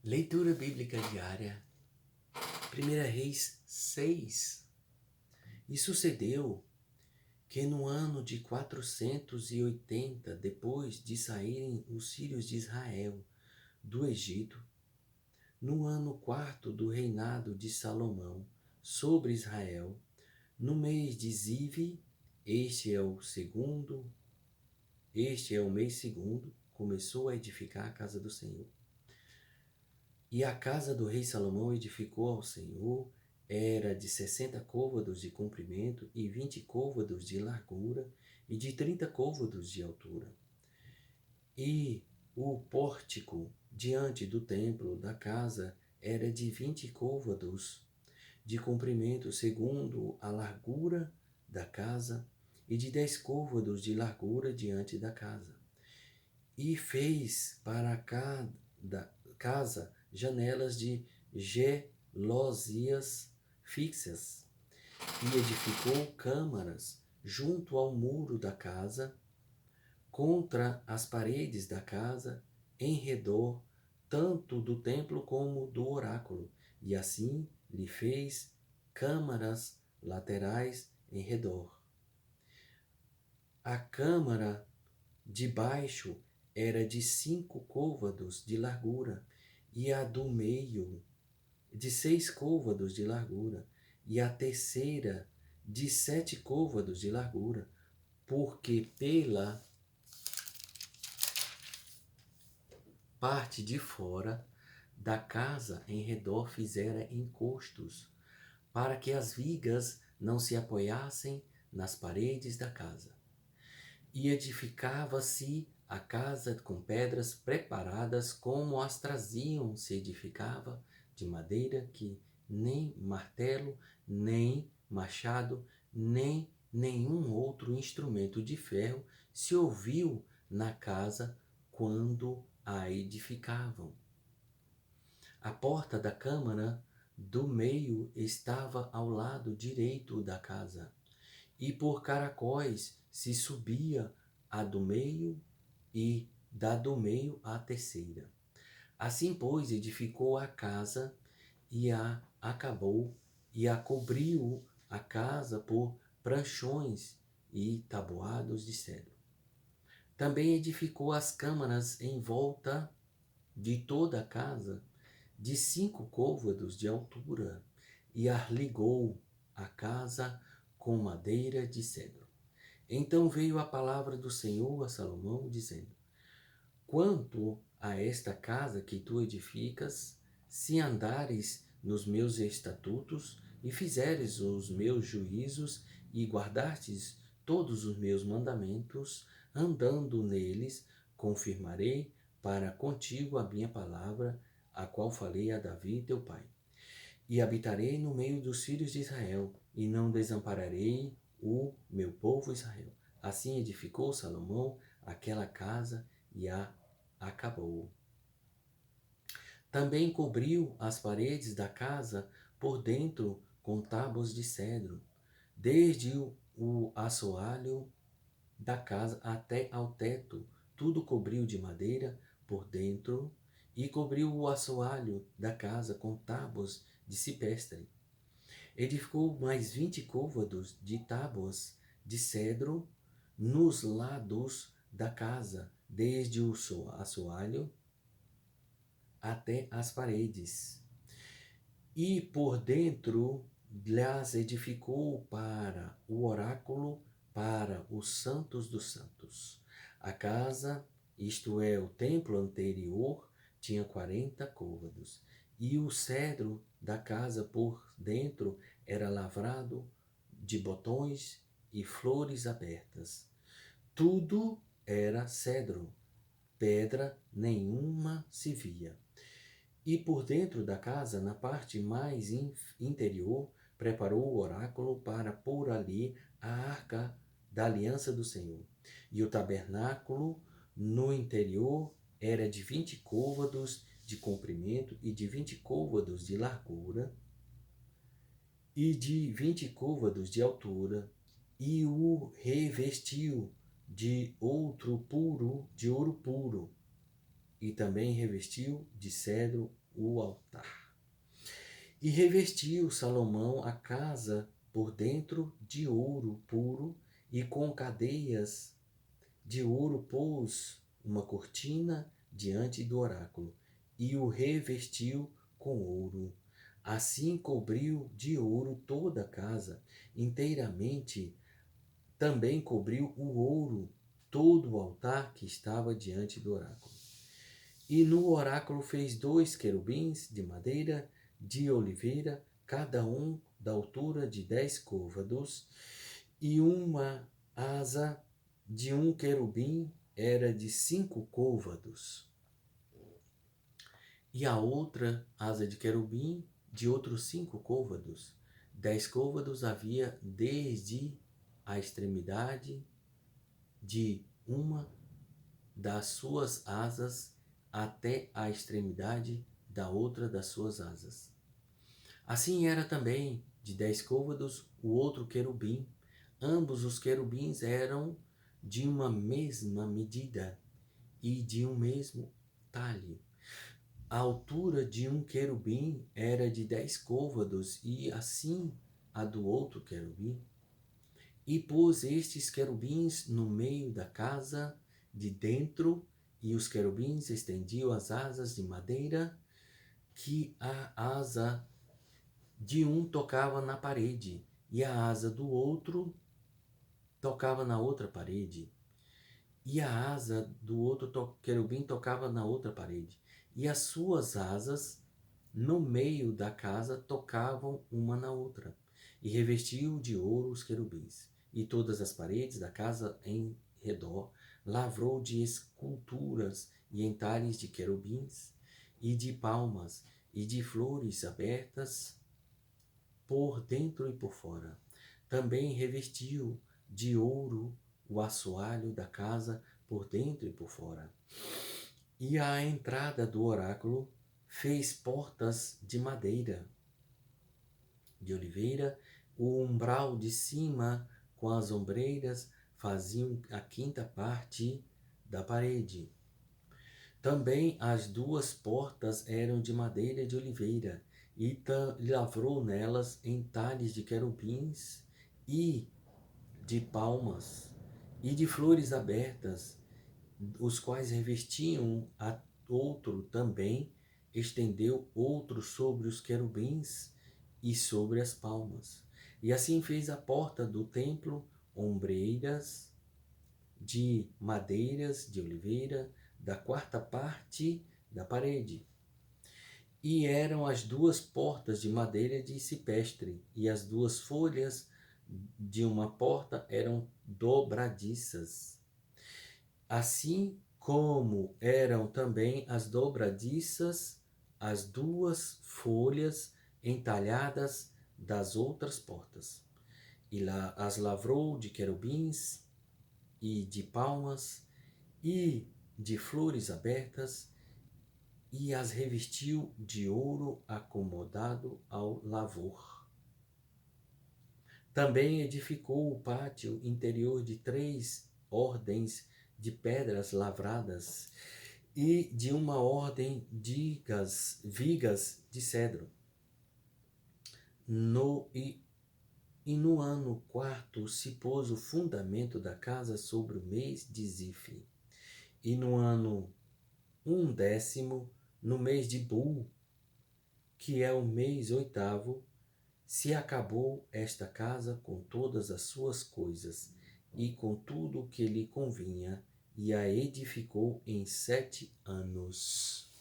Leitura bíblica diária, 1 Reis 6. E sucedeu que no ano de 480, depois de saírem os filhos de Israel do Egito, no ano quarto do reinado de Salomão sobre Israel, no mês de Zive, este é o mês segundo, começou a edificar a casa do Senhor. E a casa do rei Salomão edificou ao Senhor, era de 60 côvados de comprimento e 20 côvados de largura e de 30 côvados de altura. E o pórtico diante do templo da casa era de 20 côvados de comprimento segundo a largura da casa e de 10 côvados de largura diante da casa. E fez para cada casa janelas de gelosias fixas, e edificou câmaras junto ao muro da casa, contra as paredes da casa, em redor, tanto do templo como do oráculo, e assim lhe fez câmaras laterais em redor. A câmara de baixo era de 5 côvados de largura, e a do meio de 6 côvados de largura, e a terceira de 7 côvados de largura, porque pela parte de fora da casa em redor fizera encostos, para que as vigas não se apoiassem nas paredes da casa. E edificava-se a casa com pedras preparadas, como as traziam, se edificava de madeira, que nem martelo, nem machado, nem nenhum outro instrumento de ferro se ouviu na casa quando a edificavam. A porta da câmara do meio estava ao lado direito da casa, e por caracóis se subia a do meio, e da do meio a terceira. Assim, pois, edificou a casa e a acabou, e a cobriu a casa por pranchões e tabuados de cedro. Também edificou as câmaras em volta de toda a casa, de 5 côvados de altura, e arligou a casa com madeira de cedro. Então veio a palavra do Senhor a Salomão, dizendo: Quanto a esta casa que tu edificas, se andares nos meus estatutos e fizeres os meus juízos e guardares todos os meus mandamentos, andando neles, confirmarei para contigo a minha palavra, a qual falei a Davi teu pai. E habitarei no meio dos filhos de Israel, e não desampararei o meu povo Israel. Assim edificou Salomão aquela casa e a acabou. Também cobriu as paredes da casa por dentro com tábuas de cedro, desde o assoalho da casa até ao teto, tudo cobriu de madeira por dentro, e cobriu o assoalho da casa com tábuas de ciprestre. Edificou mais 20 côvados de tábuas de cedro nos lados da casa, desde o assoalho até as paredes. E por dentro lhes edificou para o oráculo, para os santos dos santos. A casa, isto é, o templo anterior, tinha 40 côvados, e o cedro da casa por dentro era lavrado de botões e flores abertas. Tudo era cedro, pedra nenhuma se via. E por dentro da casa, na parte mais interior, preparou o oráculo para pôr ali a arca da aliança do Senhor. E o tabernáculo no interior era de 20 côvados de comprimento e de 20 côvados de largura e de 20 côvados de altura, e o revestiu de ouro puro, e também revestiu de cedro o altar. E revestiu Salomão a casa por dentro de ouro puro, e com cadeias de ouro pôs uma cortina diante do oráculo, e o revestiu com ouro. Assim cobriu de ouro toda a casa, inteiramente. Também cobriu o ouro todo o altar que estava diante do oráculo. E no oráculo fez 2 querubins de madeira de oliveira, cada um da altura de 10 côvados, e uma asa de um querubim era de 5 côvados, e a outra asa de querubim de outros 5 côvados. 10 côvados havia desde a extremidade de uma das suas asas até a extremidade da outra das suas asas. Assim era também de 10 côvados o outro querubim. Ambos os querubins eram de uma mesma medida e de um mesmo talhe. A altura de um querubim era de 10 côvados, e assim a do outro querubim. E pôs estes querubins no meio da casa de dentro, e os querubins estendiam as asas de madeira, que a asa de um tocava na parede, e a asa do outro tocava na outra parede, e a asa do outro querubim tocava na outra parede, e as suas asas no meio da casa tocavam uma na outra, e revestiu de ouro os querubins. E todas as paredes da casa em redor lavrou de esculturas e entalhes de querubins, e de palmas, e de flores abertas por dentro e por fora. Também revestiu de ouro o assoalho da casa por dentro e por fora. E à entrada do oráculo fez portas de madeira de oliveira. O umbral de cima com as ombreiras faziam a 5ª parte da parede. Também as 2 portas eram de madeira de oliveira, e lavrou nelas entalhes de querubins e de palmas e de flores abertas, os quais revestiam a outro também, estendeu outro sobre os querubins e sobre as palmas. E assim fez a porta do templo, ombreiras de madeiras de oliveira, da 4ª parte da parede. E eram as 2 portas de madeira de cipestre, e as 2 folhas de uma porta eram dobradiças. Assim como eram também as dobradiças as 2 folhas entalhadas das outras portas. E lá as lavrou de querubins e de palmas e de flores abertas, e as revestiu de ouro acomodado ao lavor. Também edificou o pátio interior de 3 ordens de pedras lavradas e de uma ordem de vigas de cedro. No ano 4º se pôs o fundamento da casa sobre o mês de Zife. E no ano 11º, no mês de Bu, que é o mês 8º, se acabou esta casa com todas as suas coisas e com tudo o que lhe convinha, e a edificou em 7 anos.